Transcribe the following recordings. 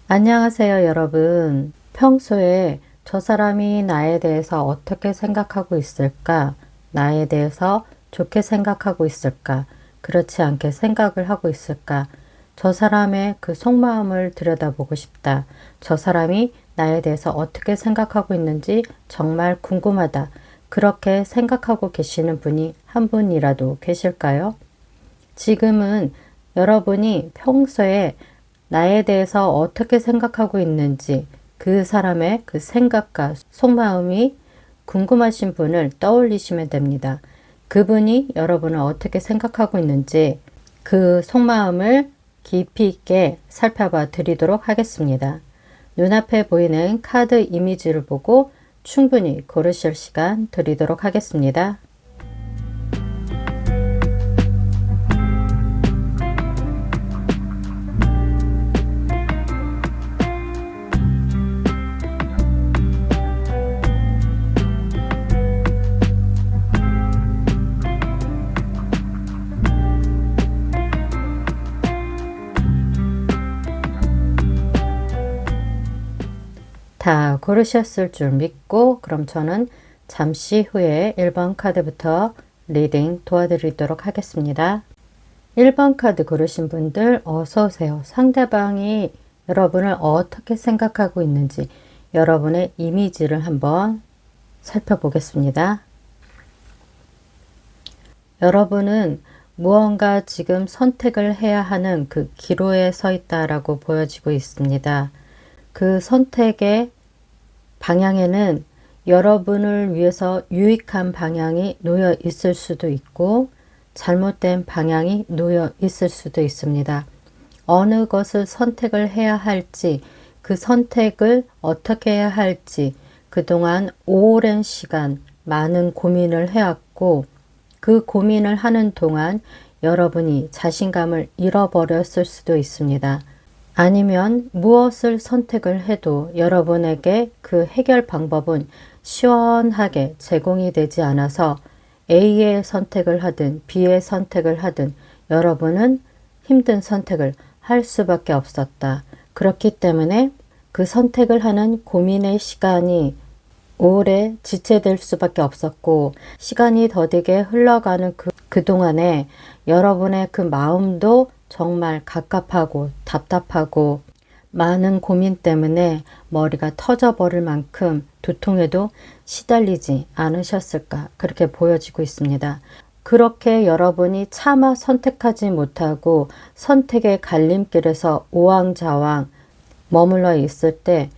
안녕하세요, 여러분. 평소에 저 사람이 나에 대해서 어떻게 생각하고 있을까? 나에 대해서 좋게 생각하고 있을까? 그렇지 않게 생각을 하고 있을까? 저 사람의 그 속마음을 들여다보고 싶다. 저 사람이 나에 대해서 어떻게 생각하고 있는지 정말 궁금하다. 그렇게 생각하고 계시는 분이 한 분이라도 계실까요? 지금은 여러분이 평소에 나에 대해서 어떻게 생각하고 있는지 그 사람의 그 생각과 속마음이 궁금하신 분을 떠올리시면 됩니다. 그분이 여러분을 어떻게 생각하고 있는지 그 속마음을 깊이 있게 살펴봐 드리도록 하겠습니다. 눈앞에 보이는 카드 이미지를 보고 충분히 고르실 시간 드리도록 하겠습니다. 다 고르셨을 줄 믿고 그럼 저는 잠시 후에 1번 카드부터 리딩 도와드리도록 하겠습니다. 1번 카드 고르신 분들 어서 오세요. 상대방이 여러분을 어떻게 생각하고 있는지 여러분의 이미지를 한번 살펴보겠습니다. 여러분은 무언가 지금 선택을 해야 하는 그 기로에 서 있다라고 보여지고 있습니다. 그 선택의 방향에는 여러분을 위해서 유익한 방향이 놓여 있을 수도 있고 잘못된 방향이 놓여 있을 수도 있습니다. 어느 것을 선택을 해야 할지, 그 선택을 어떻게 해야 할지 그동안 오랜 시간 많은 고민을 해왔고 그 고민을 하는 동안 여러분이 자신감을 잃어버렸을 수도 있습니다. 아니면 무엇을 선택을 해도 여러분에게 그 해결 방법은 시원하게 제공이 되지 않아서 A의 선택을 하든 B의 선택을 하든 여러분은 힘든 선택을 할 수밖에 없었다. 그렇기 때문에 그 선택을 하는 고민의 시간이 오래 지체될 수밖에 없었고 시간이 더디게 흘러가는 그동안에 여러분의 그 마음도 정말 갑갑하고 답답하고 많은 고민 때문에 머리가 터져버릴 만큼 두통에도 시달리지 않으셨을까 그렇게 보여지고 있습니다. 그렇게 여러분이 차마 선택하지 못하고 선택의 갈림길에서 우왕좌왕 머물러 있을 때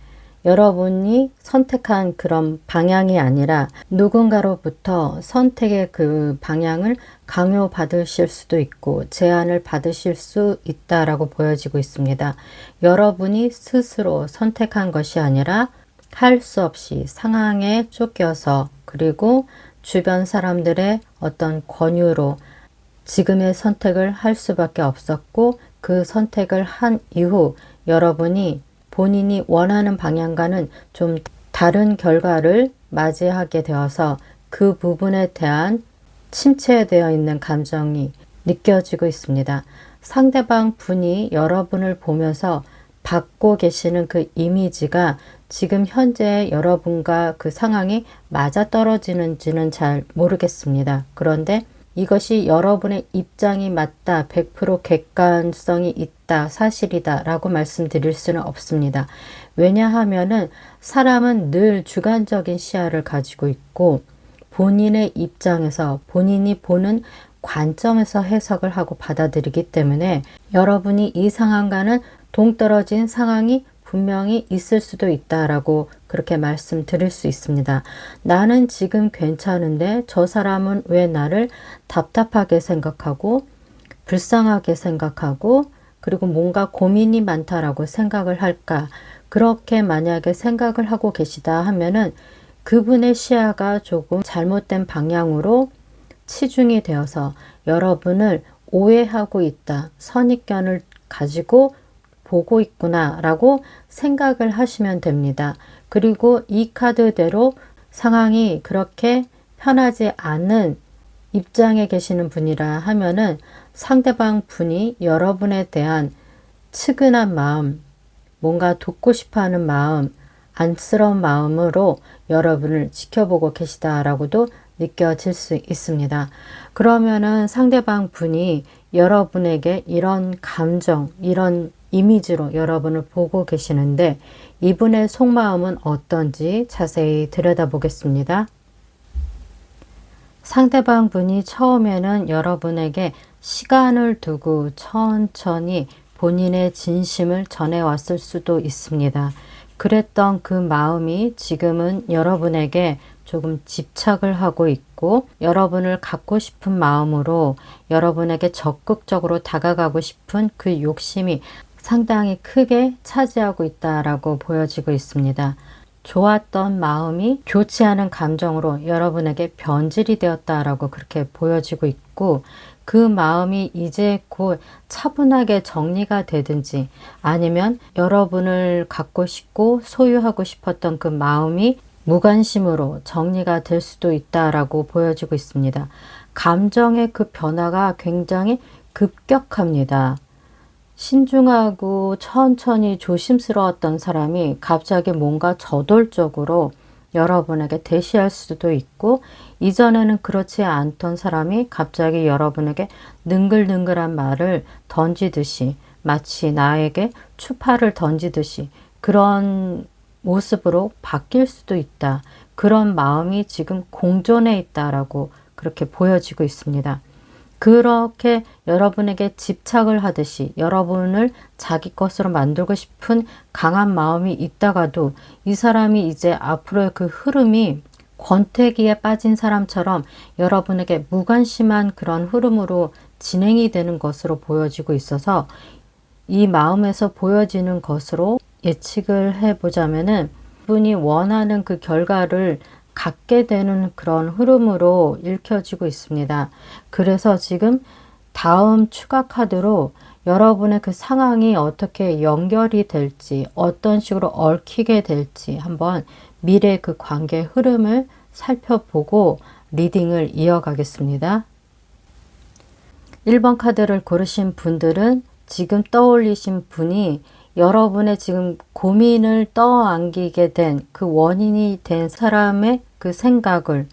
여러분이 선택한 그런 방향이 아니라 누군가로부터 선택의 그 방향을 강요받으실 수도 있고 제안을 받으실 수 있다라고 보여지고 있습니다. 여러분이 스스로 선택한 것이 아니라 할 수 없이 상황에 쫓겨서 그리고 주변 사람들의 어떤 권유로 지금의 선택을 할 수밖에 없었고 그 선택을 한 이후 여러분이 본인이 원하는 방향과는 좀 다른 결과를 맞이하게 되어서 그 부분에 대한 침체되어 있는 감정이 느껴지고 있습니다. 상대방 분이 여러분을 보면서 받고 계시는 그 이미지가 지금 현재 여러분과 그 상황이 맞아떨어지는지는 잘 모르겠습니다. 그런데 이것이 여러분의 입장이 맞다, 100% 객관성이 있다, 사실이다 라고 말씀드릴 수는 없습니다. 왜냐하면은 사람은 늘 주관적인 시야를 가지고 있고 본인의 입장에서 본인이 보는 관점에서 해석을 하고 받아들이기 때문에 여러분이 이 상황과는 동떨어진 상황이 분명히 있을 수도 있다라고 그렇게 말씀드릴 수 있습니다. 나는 지금 괜찮은데 저 사람은 왜 나를 답답하게 생각하고 불쌍하게 생각하고 그리고 뭔가 고민이 많다라고 생각을 할까? 그렇게 만약에 생각을 하고 계시다 하면은 그분의 시야가 조금 잘못된 방향으로 치중이 되어서 여러분을 오해하고 있다. 선입견을 가지고 보고 있구나 라고 생각을 하시면 됩니다. 그리고 이 카드대로 상황이 그렇게 편하지 않은 입장에 계시는 분이라 하면은 상대방 분이 여러분에 대한 측은한 마음, 뭔가 돕고 싶어 하는 마음, 안쓰러운 마음으로 여러분을 지켜보고 계시다라고도 느껴질 수 있습니다. 그러면은 상대방 분이 여러분에게 이런 감정, 이런 이미지로 여러분을 보고 계시는데 이분의 속마음은 어떤지 자세히 들여다보겠습니다. 상대방 분이 처음에는 여러분에게 시간을 두고 천천히 본인의 진심을 전해왔을 수도 있습니다. 그랬던 그 마음이 지금은 여러분에게 조금 집착을 하고 있고 여러분을 갖고 싶은 마음으로 여러분에게 적극적으로 다가가고 싶은 그 욕심이 상당히 크게 차지하고 있다라고 보여지고 있습니다. 좋았던 마음이 좋지 않은 감정으로 여러분에게 변질이 되었다라고 그렇게 보여지고 있고 그 마음이 이제 곧 차분하게 정리가 되든지 아니면 여러분을 갖고 싶고 소유하고 싶었던 그 마음이 무관심으로 정리가 될 수도 있다라고 보여지고 있습니다. 감정의 그 변화가 굉장히 급격합니다. 신중하고 천천히 조심스러웠던 사람이 갑자기 뭔가 저돌적으로 여러분에게 대시할 수도 있고 이전에는 그렇지 않던 사람이 갑자기 여러분에게 능글능글한 말을 던지듯이 마치 나에게 추파를 던지듯이 그런 모습으로 바뀔 수도 있다. 그런 마음이 지금 공존해 있다라고 그렇게 보여지고 있습니다. 그렇게 여러분에게 집착을 하듯이 여러분을 자기 것으로 만들고 싶은 강한 마음이 있다가도 이 사람이 이제 앞으로의 그 흐름이 권태기에 빠진 사람처럼 여러분에게 무관심한 그런 흐름으로 진행이 되는 것으로 보여지고 있어서 이 마음에서 보여지는 것으로 예측을 해보자면은 분이 원하는 그 결과를 갖게 되는 그런 흐름으로 읽혀지고 있습니다. 그래서 지금 다음 추가 카드로 여러분의 그 상황이 어떻게 연결이 될지 어떤 식으로 얽히게 될지 한번 미래 그 관계 흐름을 살펴보고 리딩을 이어가겠습니다. 1번 카드를 고르신 분들은 지금 떠올리신 분이 여러분의 지금 고민을 떠안기게 된 그 원인이 된 사람의 그 생각을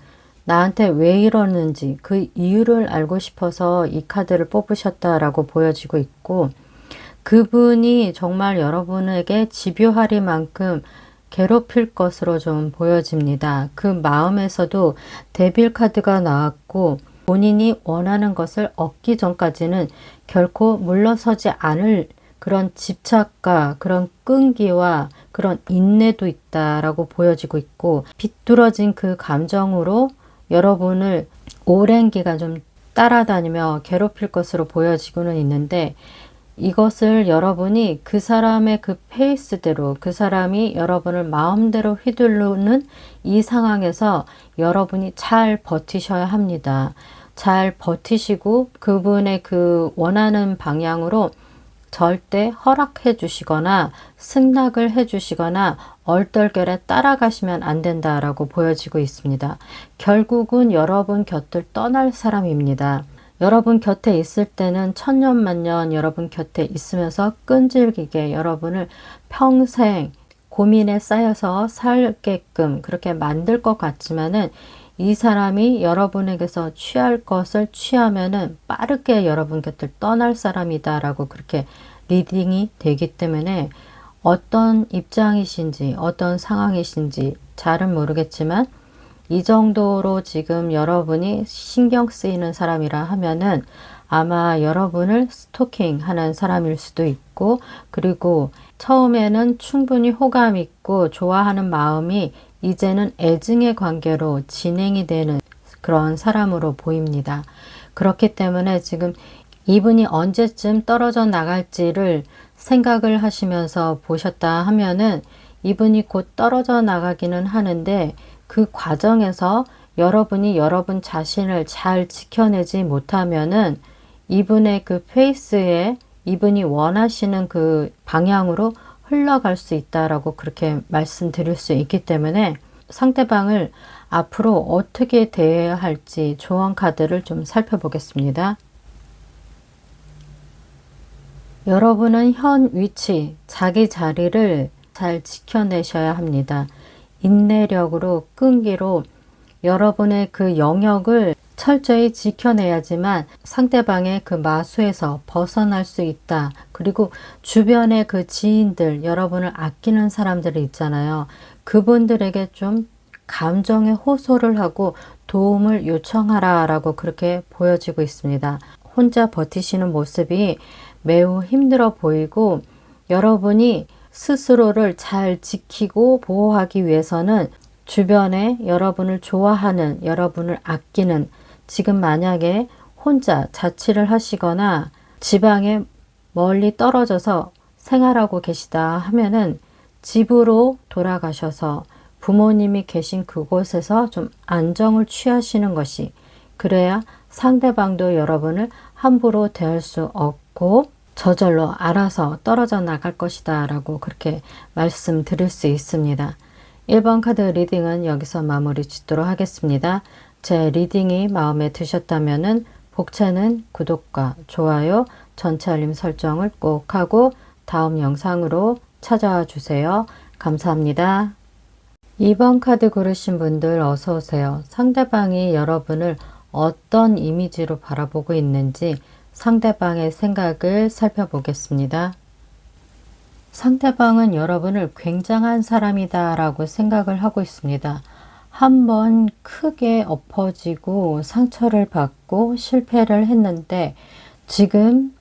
나한테 왜 이러는지 그 이유를 알고 싶어서 이 카드를 뽑으셨다라고 보여지고 있고 그분이 정말 여러분에게 집요하리만큼 괴롭힐 것으로 좀 보여집니다. 그 마음에서도 데빌 카드가 나왔고 본인이 원하는 것을 얻기 전까지는 결코 물러서지 않을 그런 집착과 그런 끈기와 그런 인내도 있다라고 보여지고 있고 비뚤어진 그 감정으로 여러분을 오랜 기간 좀 따라다니며 괴롭힐 것으로 보여지고는 있는데 이것을 여러분이 그 사람의 그 페이스대로 그 사람이 여러분을 마음대로 휘두르는 이 상황에서 여러분이 잘 버티셔야 합니다. 잘 버티시고 그분의 그 원하는 방향으로 절대 허락해 주시거나 승낙을 해 주시거나 얼떨결에 따라가시면 안 된다라고 보여지고 있습니다. 결국은 여러분 곁을 떠날 사람입니다. 여러분 곁에 있을 때는 천년만년 여러분 곁에 있으면서 끈질기게 여러분을 평생 고민에 쌓여서 살게끔 그렇게 만들 것 같지만은 이 사람이 여러분에게서 취할 것을 취하면은 빠르게 여러분 곁을 떠날 사람이다라고 그렇게 리딩이 되기 때문에 어떤 입장이신지 어떤 상황이신지 잘은 모르겠지만 이 정도로 지금 여러분이 신경 쓰이는 사람이라 하면은 아마 여러분을 스토킹 하는 사람일 수도 있고 그리고 처음에는 충분히 호감 있고 좋아하는 마음이 이제는 애증의 관계로 진행이 되는 그런 사람으로 보입니다. 그렇기 때문에 지금 이분이 언제쯤 떨어져 나갈지를 생각을 하시면서 보셨다 하면은 이분이 곧 떨어져 나가기는 하는데 그 과정에서 여러분이 여러분 자신을 잘 지켜내지 못하면은 이분의 그 페이스에 이분이 원하시는 그 방향으로 흘러갈 수 있다라고 그렇게 말씀드릴 수 있기 때문에 상대방을 앞으로 어떻게 대해야 할지 조언 카드를 좀 살펴보겠습니다. 여러분은 현 위치, 자기 자리를 잘 지켜내셔야 합니다. 인내력으로, 끈기로 여러분의 그 영역을 철저히 지켜내야지만 상대방의 그 마수에서 벗어날 수 있다. 그리고 주변의 그 지인들, 여러분을 아끼는 사람들이 있잖아요. 그분들에게 좀 감정의 호소를 하고 도움을 요청하라 라고 그렇게 보여지고 있습니다. 혼자 버티시는 모습이 매우 힘들어 보이고 여러분이 스스로를 잘 지키고 보호하기 위해서는 주변에 여러분을 좋아하는, 여러분을 아끼는, 지금 만약에 혼자 자취를 하시거나 지방에 멀리 떨어져서 생활하고 계시다 하면은 집으로 돌아가셔서 부모님이 계신 그곳에서 좀 안정을 취하시는 것이, 그래야 상대방도 여러분을 함부로 대할 수 없고 저절로 알아서 떨어져 나갈 것이다 라고 그렇게 말씀드릴 수 있습니다. 1번 카드 리딩은 여기서 마무리 짓도록 하겠습니다. 제 리딩이 마음에 드셨다면 복채는 구독과 좋아요, 전체 알림 설정을 꼭 하고 다음 영상으로 찾아와 주세요. 감사합니다. 2번 카드 고르신 분들 어서 오세요. 상대방이 여러분을 어떤 이미지로 바라보고 있는지 상대방의 생각을 살펴보겠습니다. 상대방은 여러분을 굉장한 사람이다 라고 생각을 하고 있습니다. 한번 크게 엎어지고 상처를 받고 실패를 했는데 지금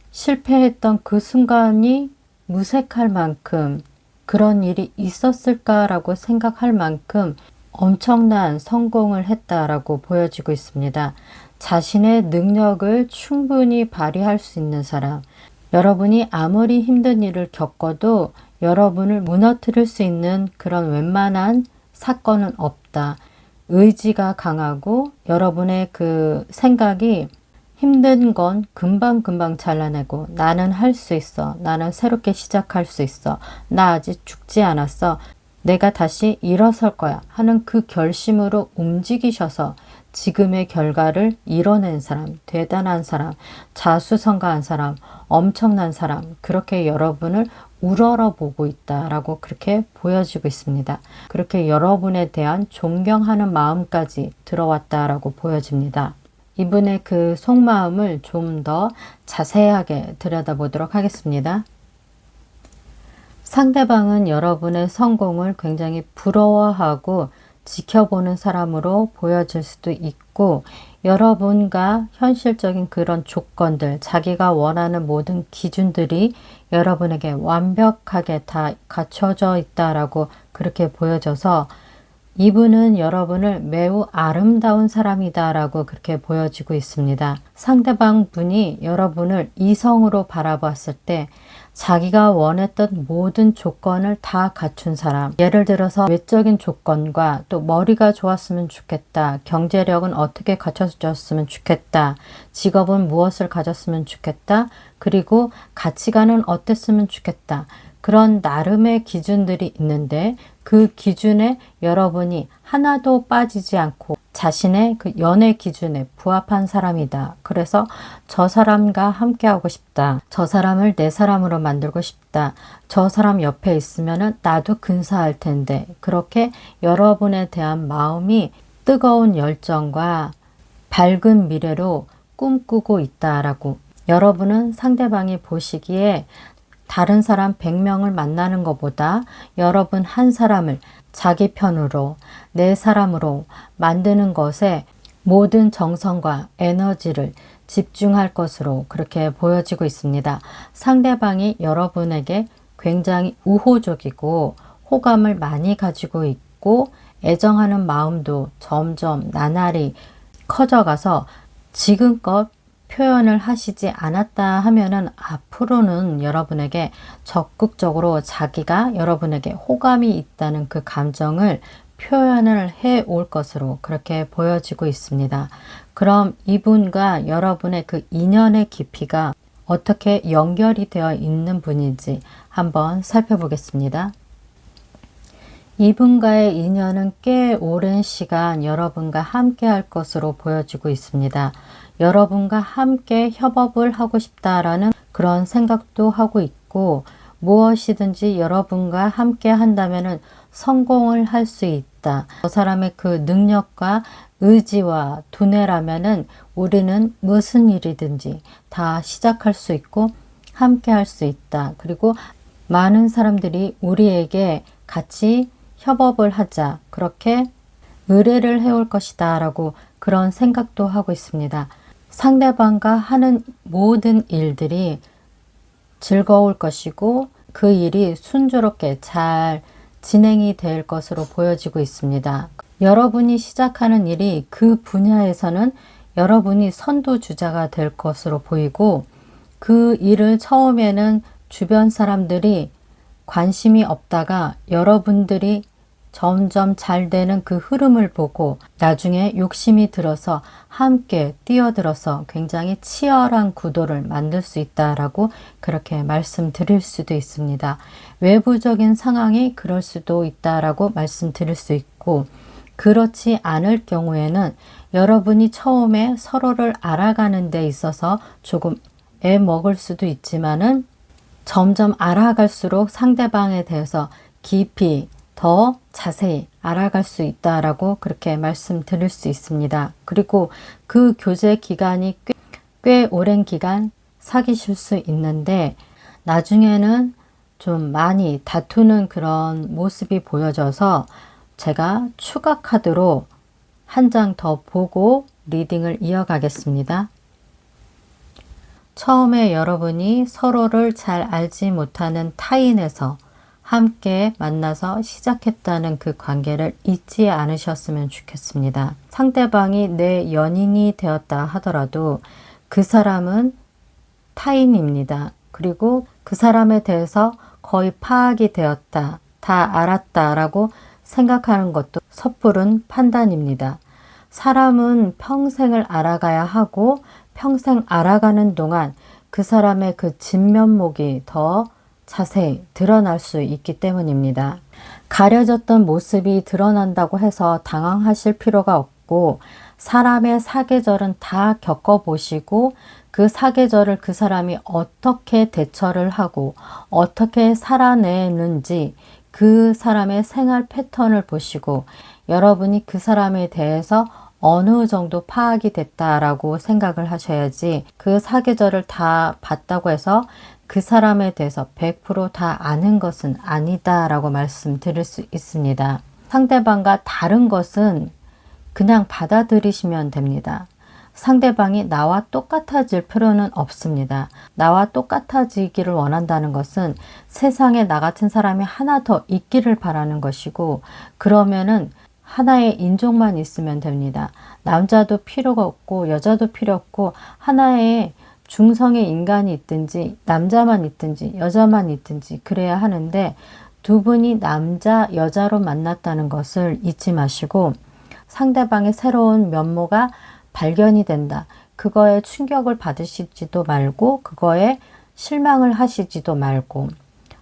실패했던 그 순간이 무색할 만큼 그런 일이 있었을까라고 생각할 만큼 엄청난 성공을 했다라고 보여지고 있습니다. 자신의 능력을 충분히 발휘할 수 있는 사람, 여러분이 아무리 힘든 일을 겪어도 여러분을 무너뜨릴 수 있는 그런 웬만한 사건은 없다. 의지가 강하고 여러분의 그 생각이 힘든 건 금방금방 잘라내고 나는 할 수 있어. 나는 새롭게 시작할 수 있어. 나 아직 죽지 않았어. 내가 다시 일어설 거야 하는 그 결심으로 움직이셔서 지금의 결과를 이뤄낸 사람, 대단한 사람, 자수성가한 사람, 엄청난 사람, 그렇게 여러분을 우러러 보고 있다라고 그렇게 보여지고 있습니다. 그렇게 여러분에 대한 존경하는 마음까지 들어왔다라고 보여집니다. 이분의 그 속마음을 좀 더 자세하게 들여다보도록 하겠습니다. 상대방은 여러분의 성공을 굉장히 부러워하고 지켜보는 사람으로 보여질 수도 있고 여러분과 현실적인 그런 조건들, 자기가 원하는 모든 기준들이 여러분에게 완벽하게 다 갖춰져 있다라고 그렇게 보여져서 이분은 여러분을 매우 아름다운 사람이다라고 그렇게 보여지고 있습니다. 상대방 분이 여러분을 이성으로 바라봤을 때 자기가 원했던 모든 조건을 다 갖춘 사람, 예를 들어서 외적인 조건과 또 머리가 좋았으면 좋겠다, 경제력은 어떻게 갖춰졌으면 좋겠다, 직업은 무엇을 가졌으면 좋겠다, 그리고 가치관은 어땠으면 좋겠다, 그런 나름의 기준들이 있는데 그 기준에 여러분이 하나도 빠지지 않고 자신의 그 연애 기준에 부합한 사람이다. 그래서 저 사람과 함께하고 싶다. 저 사람을 내 사람으로 만들고 싶다. 저 사람 옆에 있으면 나도 근사할 텐데. 그렇게 여러분에 대한 마음이 뜨거운 열정과 밝은 미래로 꿈꾸고 있다라고. 여러분은 상대방이 보시기에 다른 사람 100명을 만나는 것보다 여러분 한 사람을 자기 편으로 내 사람으로 만드는 것에 모든 정성과 에너지를 집중할 것으로 그렇게 보여지고 있습니다. 상대방이 여러분에게 굉장히 우호적이고 호감을 많이 가지고 있고 애정하는 마음도 점점 나날이 커져가서 지금껏 표현을 하시지 않았다 하면은 앞으로는 여러분에게 적극적으로 자기가 여러분에게 호감이 있다는 그 감정을 표현을 해 올 것으로 그렇게 보여지고 있습니다. 그럼 이분과 여러분의 그 인연의 깊이가 어떻게 연결이 되어 있는 분인지 한번 살펴보겠습니다. 이분과의 인연은 꽤 오랜 시간 여러분과 함께 할 것으로 보여지고 있습니다. 여러분과 함께 협업을 하고 싶다라는 그런 생각도 하고 있고, 무엇이든지 여러분과 함께 한다면은 성공을 할 수 있다. 저 사람의 그 능력과 의지와 두뇌라면은 우리는 무슨 일이든지 다 시작할 수 있고 함께 할 수 있다. 그리고 많은 사람들이 우리에게 같이 협업을 하자. 그렇게 의뢰를 해올 것이다. 라고 그런 생각도 하고 있습니다. 상대방과 하는 모든 일들이 즐거울 것이고 그 일이 순조롭게 잘 진행이 될 것으로 보여지고 있습니다. 여러분이 시작하는 일이 그 분야에서는 여러분이 선두주자가 될 것으로 보이고, 그 일을 처음에는 주변 사람들이 관심이 없다가 여러분들이 점점 잘 되는 그 흐름을 보고 나중에 욕심이 들어서 함께 뛰어들어서 굉장히 치열한 구도를 만들 수 있다라고 그렇게 말씀드릴 수도 있습니다. 외부적인 상황이 그럴 수도 있다라고 말씀드릴 수 있고, 그렇지 않을 경우에는 여러분이 처음에 서로를 알아가는 데 있어서 조금 애먹을 수도 있지만은 점점 알아갈수록 상대방에 대해서 깊이 더 자세히 알아갈 수 있다라고 그렇게 말씀드릴 수 있습니다. 그리고 그 교제 기간이 꽤 오랜 기간 사귀실 수 있는데 나중에는 좀 많이 다투는 그런 모습이 보여져서 제가 추가 카드로 한 장 더 보고 리딩을 이어가겠습니다. 처음에 여러분이 서로를 잘 알지 못하는 타인에서 함께 만나서 시작했다는 그 관계를 잊지 않으셨으면 좋겠습니다. 상대방이 내 연인이 되었다 하더라도 그 사람은 타인입니다. 그리고 그 사람에 대해서 거의 파악이 되었다, 다 알았다라고 생각하는 것도 섣부른 판단입니다. 사람은 평생을 알아가야 하고 평생 알아가는 동안 그 사람의 그 진면목이 더 자세히 드러날 수 있기 때문입니다. 가려졌던 모습이 드러난다고 해서 당황하실 필요가 없고, 사람의 사계절은 다 겪어보시고 그 사계절을 그 사람이 어떻게 대처를 하고 어떻게 살아내는지 그 사람의 생활 패턴을 보시고 여러분이 그 사람에 대해서 어느 정도 파악이 됐다라고 생각을 하셔야지, 그 사계절을 다 봤다고 해서 그 사람에 대해서 100%다 아는 것은 아니다라고 말씀드릴 수 있습니다. 상대방과 다른 것은 그냥 받아들이시면 됩니다. 상대방이 나와 똑같아질 필요는 없습니다. 나와 똑같아지기를 원한다는 것은 세상에 나 같은 사람이 하나 더 있기를 바라는 것이고, 그러면은 하나의 인종만 있으면 됩니다. 남자도 필요가 없고 여자도 필요 없고 하나의 중성의 인간이 있든지 남자만 있든지 여자만 있든지 그래야 하는데, 두 분이 남자 여자로 만났다는 것을 잊지 마시고 상대방의 새로운 면모가 발견이 된다, 그거에 충격을 받으시지도 말고 그거에 실망을 하시지도 말고,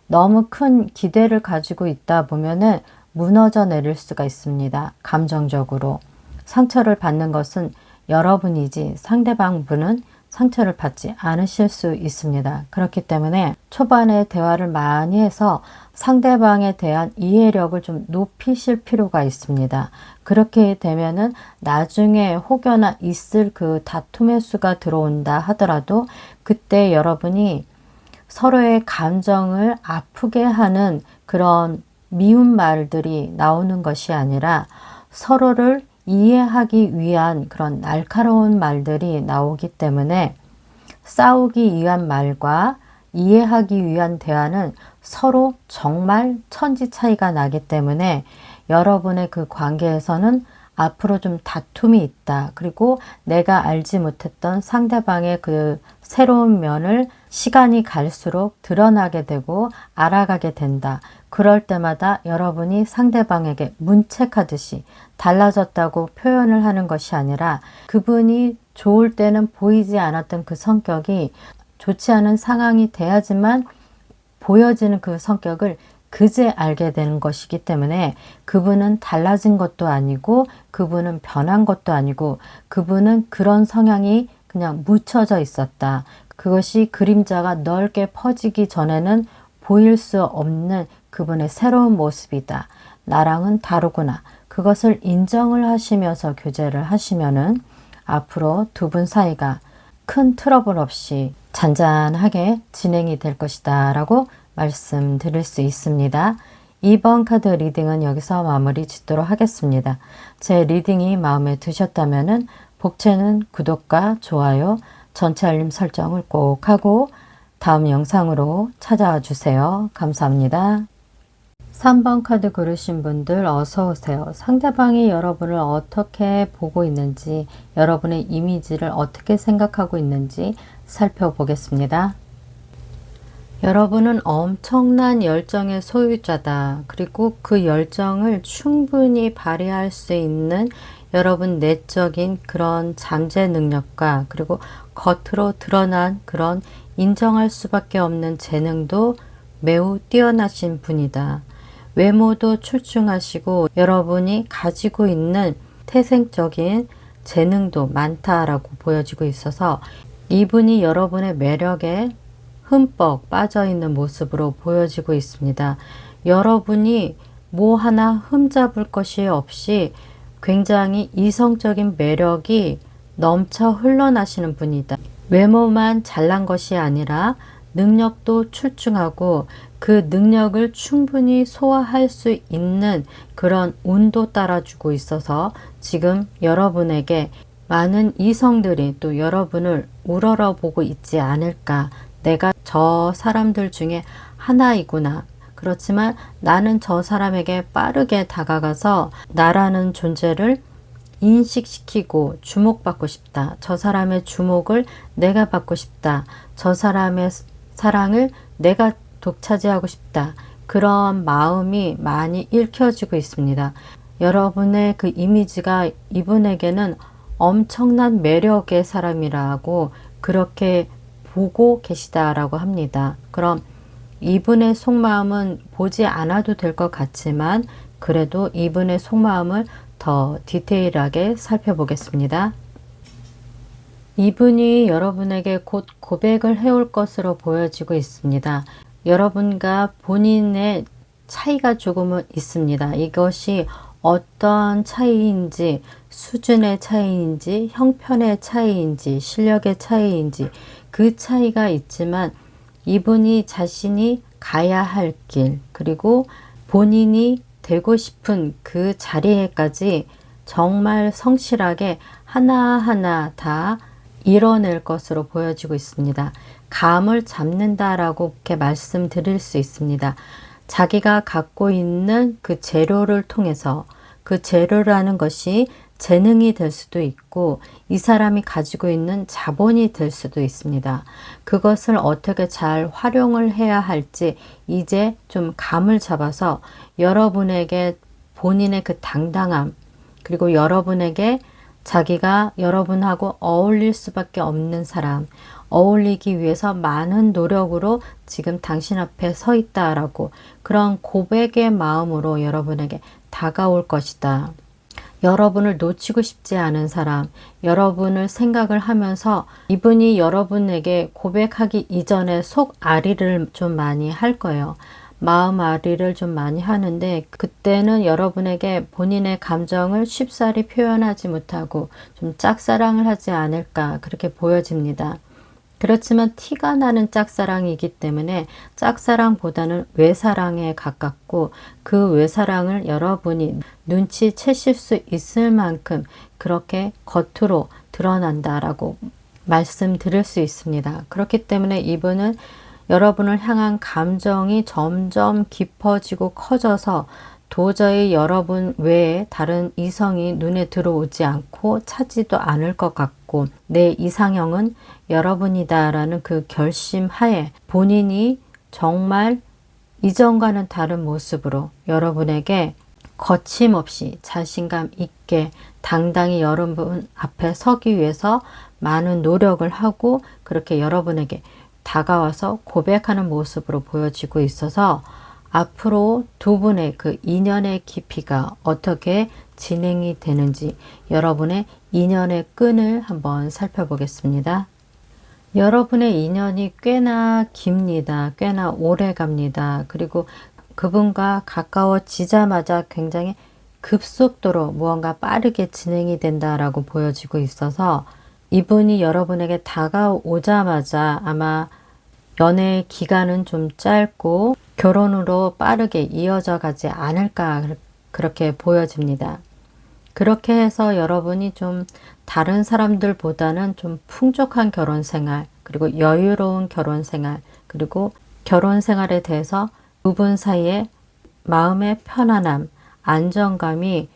너무 큰 기대를 가지고 있다 보면은 무너져 내릴 수가 있습니다. 감정적으로 상처를 받는 것은 여러분이지 상대방 분은 상처를 받지 않으실 수 있습니다. 그렇기 때문에 초반에 대화를 많이 해서 상대방에 대한 이해력을 좀 높이실 필요가 있습니다. 그렇게 되면은 나중에 혹여나 있을 그 다툼의 수가 들어온다 하더라도 그때 여러분이 서로의 감정을 아프게 하는 그런 미운 말들이 나오는 것이 아니라 서로를 이해하기 위한 그런 날카로운 말들이 나오기 때문에, 싸우기 위한 말과 이해하기 위한 대화는 서로 정말 천지 차이가 나기 때문에 여러분의 그 관계에서는 앞으로 좀 다툼이 있다. 그리고 내가 알지 못했던 상대방의 그 새로운 면을 시간이 갈수록 드러나게 되고 알아가게 된다. 그럴 때마다 여러분이 상대방에게 문책하듯이 달라졌다고 표현을 하는 것이 아니라, 그분이 좋을 때는 보이지 않았던 그 성격이 좋지 않은 상황이 돼야지만 보여지는 그 성격을 그제 알게 되는 것이기 때문에, 그분은 달라진 것도 아니고 그분은 변한 것도 아니고 그분은 그런 성향이 그냥 묻혀져 있었다. 그것이 그림자가 넓게 퍼지기 전에는 보일 수 없는 그분의 새로운 모습이다. 나랑은 다르구나. 그것을 인정을 하시면서 교제를 하시면은 앞으로 두 분 사이가 큰 트러블 없이 잔잔하게 진행이 될 것이다 라고 말씀드릴 수 있습니다. 2번 카드 리딩은 여기서 마무리 짓도록 하겠습니다. 제 리딩이 마음에 드셨다면 복채는 구독과 좋아요, 전체 알림 설정을 꼭 하고 다음 영상으로 찾아와 주세요. 감사합니다. 3번 카드 고르신 분들 어서 오세요. 상대방이 여러분을 어떻게 보고 있는지, 여러분의 이미지를 어떻게 생각하고 있는지 살펴보겠습니다. 여러분은 엄청난 열정의 소유자다. 그리고 그 열정을 충분히 발휘할 수 있는 여러분 내적인 그런 잠재 능력과 그리고 겉으로 드러난 그런 인정할 수밖에 없는 재능도 매우 뛰어나신 분이다. 외모도 출중하시고 여러분이 가지고 있는 태생적인 재능도 많다라고 보여지고 있어서 이분이 여러분의 매력에 흠뻑 빠져있는 모습으로 보여지고 있습니다. 여러분이 뭐 하나 흠잡을 것이 없이 굉장히 이성적인 매력이 넘쳐 흘러나시는 분이다. 외모만 잘난 것이 아니라 능력도 출중하고 그 능력을 충분히 소화할 수 있는 그런 운도 따라주고 있어서 지금 여러분에게 많은 이성들이 또 여러분을 우러러보고 있지 않을까. 내가 저 사람들 중에 하나이구나. 그렇지만 나는 저 사람에게 빠르게 다가가서 나라는 존재를 인식시키고 주목받고 싶다. 저 사람의 주목을 내가 받고 싶다. 저 사람의 사랑을 내가 독차지하고 싶다. 그런 마음이 많이 읽혀지고 있습니다. 여러분의 그 이미지가 이분에게는 엄청난 매력의 사람이라고 그렇게 보고 계시다라고 합니다. 그럼 이분의 속마음은 보지 않아도 될 것 같지만 그래도 이분의 속마음을 더 디테일하게 살펴보겠습니다. 이분이 여러분에게 곧 고백을 해올 것으로 보여지고 있습니다. 여러분과 본인의 차이가 조금은 있습니다. 이것이 어떤 차이인지, 수준의 차이인지, 형편의 차이인지, 실력의 차이인지 그 차이가 있지만 이분이 자신이 가야 할 길, 그리고 본인이 되고 싶은 그 자리에까지 정말 성실하게 하나하나 다 이뤄낼 것으로 보여지고 있습니다. 감을 잡는다라고 이렇게 말씀드릴 수 있습니다. 자기가 갖고 있는 그 재료를 통해서 그 재료라는 것이 재능이 될 수도 있고 이 사람이 가지고 있는 자본이 될 수도 있습니다. 그것을 어떻게 잘 활용을 해야 할지 이제 좀 감을 잡아서 여러분에게 본인의 그 당당함 그리고 여러분에게 자기가 여러분하고 어울릴 수밖에 없는 사람, 어울리기 위해서 많은 노력으로 지금 당신 앞에 서 있다라고 그런 고백의 마음으로 여러분에게 다가올 것이다. 여러분을 놓치고 싶지 않은 사람, 여러분을 생각을 하면서 이분이 여러분에게 고백하기 이전에 속앓이를 좀 많이 할 거예요. 마음앓이를 좀 많이 하는데 그때는 여러분에게 본인의 감정을 쉽사리 표현하지 못하고 좀 짝사랑을 하지 않을까 그렇게 보여집니다. 그렇지만 티가 나는 짝사랑이기 때문에 짝사랑보다는 외사랑에 가깝고 그 외사랑을 여러분이 눈치채실 수 있을 만큼 그렇게 겉으로 드러난다라고 말씀드릴 수 있습니다. 그렇기 때문에 이분은 여러분을 향한 감정이 점점 깊어지고 커져서 도저히 여러분 외에 다른 이성이 눈에 들어오지 않고 차지도 않을 것 같고 내 이상형은 여러분이다라는 그 결심하에 본인이 정말 이전과는 다른 모습으로 여러분에게 거침없이 자신감 있게 당당히 여러분 앞에 서기 위해서 많은 노력을 하고 그렇게 여러분에게 다가와서 고백하는 모습으로 보여지고 있어서 앞으로 두 분의 그 인연의 깊이가 어떻게 진행이 되는지 여러분의 인연의 끈을 한번 살펴보겠습니다. 여러분의 인연이 꽤나 깁니다. 꽤나 오래 갑니다. 그리고 그분과 가까워지자마자 굉장히 급속도로 무언가 빠르게 진행이 된다라고 보여지고 있어서 이분이 여러분에게 다가오자마자 아마 연애의 기간은 좀 짧고 결혼으로 빠르게 이어져 가지 않을까 그렇게 보여집니다. 그렇게 해서 여러분이 좀 다른 사람들보다는 좀 풍족한 결혼 생활, 그리고 여유로운 결혼 생활, 그리고 결혼 생활에 대해서 두 분 사이에 마음의 편안함, 안정감이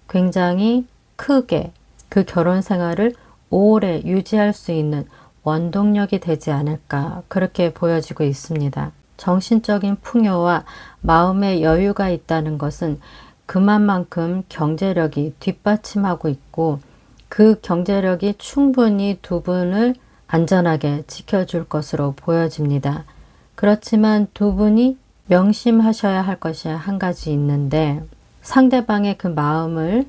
굉장히 크게 그 결혼 생활을 오래 유지할 수 있는 원동력이 되지 않을까 그렇게 보여지고 있습니다. 정신적인 풍요와 마음의 여유가 있다는 것은 그만큼 경제력이 뒷받침하고 있고 그 경제력이 충분히 두 분을 안전하게 지켜줄 것으로 보여집니다. 그렇지만 두 분이 명심하셔야 할 것이 한 가지 있는데 상대방의 그 마음을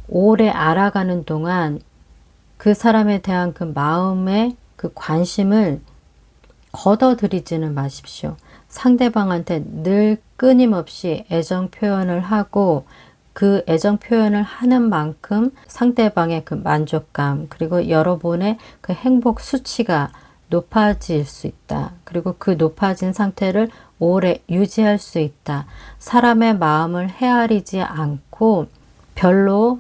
오래 알아가는 동안 그 사람에 대한 그 마음의 그 관심을 걷어들이지는 마십시오. 상대방한테 늘 끊임없이 애정 표현을 하고 그 애정 표현을 하는 만큼 상대방의 그 만족감 그리고 여러분의 그 행복 수치가 높아질 수 있다. 그리고 그 높아진 상태를 오래 유지할 수 있다. 사람의 마음을 헤아리지 않고 별로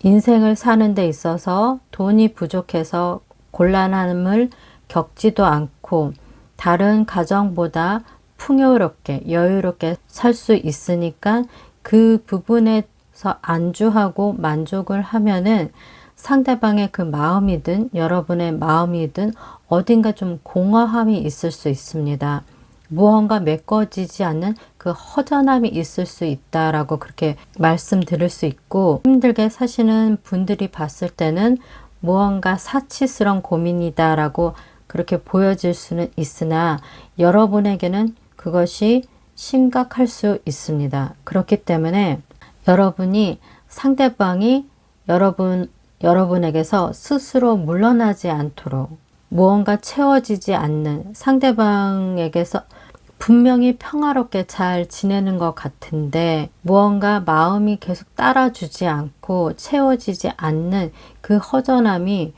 인생을 사는 데 있어서 돈이 부족해서 곤란함을 겪지도 않고 다른 가정보다 풍요롭게 여유롭게 살 수 있으니까 그 부분에서 안주하고 만족을 하면은 상대방의 그 마음이든 여러분의 마음이든 어딘가 좀 공허함이 있을 수 있습니다. 무언가 메꿔지지 않는 그 허전함이 있을 수 있다라고 그렇게 말씀드릴 수 있고 힘들게 사시는 분들이 봤을 때는 무언가 사치스러운 고민이다라고 그렇게 보여질 수는 있으나 여러분에게는 그것이 심각할 수 있습니다. 그렇기 때문에 여러분이 상대방이 여러분에게서 스스로 물러나지 않도록 무언가 채워지지 않는 상대방에게서 분명히 평화롭게 잘 지내는 것 같은데 무언가 마음이 계속 따라주지 않고 채워지지 않는 그 허전함이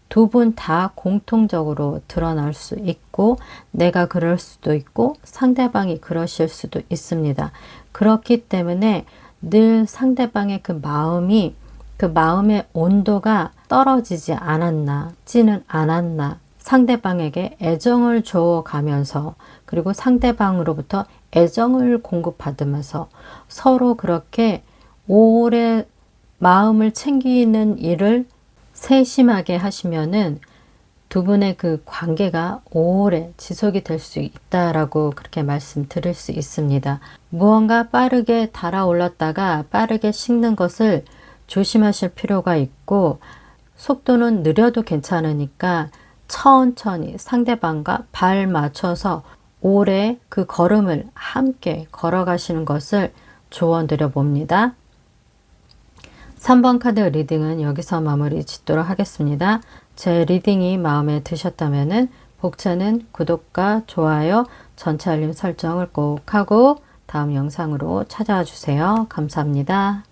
두 분 다 공통적으로 드러날 수 있고 내가 그럴 수도 있고 상대방이 그러실 수도 있습니다. 그렇기 때문에 늘 상대방의 그 마음의 온도가 떨어지지 않았나, 찌는 않았나, 상대방에게 애정을 줘가면서 그리고 상대방으로부터 애정을 공급받으면서 서로 그렇게 오래 마음을 챙기는 일을 세심하게 하시면은 두 분의 그 관계가 오래 지속이 될 수 있다라고 그렇게 말씀드릴 수 있습니다. 무언가 빠르게 달아올랐다가 빠르게 식는 것을 조심하실 필요가 있고 속도는 느려도 괜찮으니까 천천히 상대방과 발 맞춰서 오래 그 걸음을 함께 걸어가시는 것을 조언드려 봅니다. 3번 카드 리딩은 여기서 마무리 짓도록 하겠습니다. 제 리딩이 마음에 드셨다면 복차는 구독과 좋아요, 전체 알림 설정을 꼭 하고 다음 영상으로 찾아와 주세요. 감사합니다.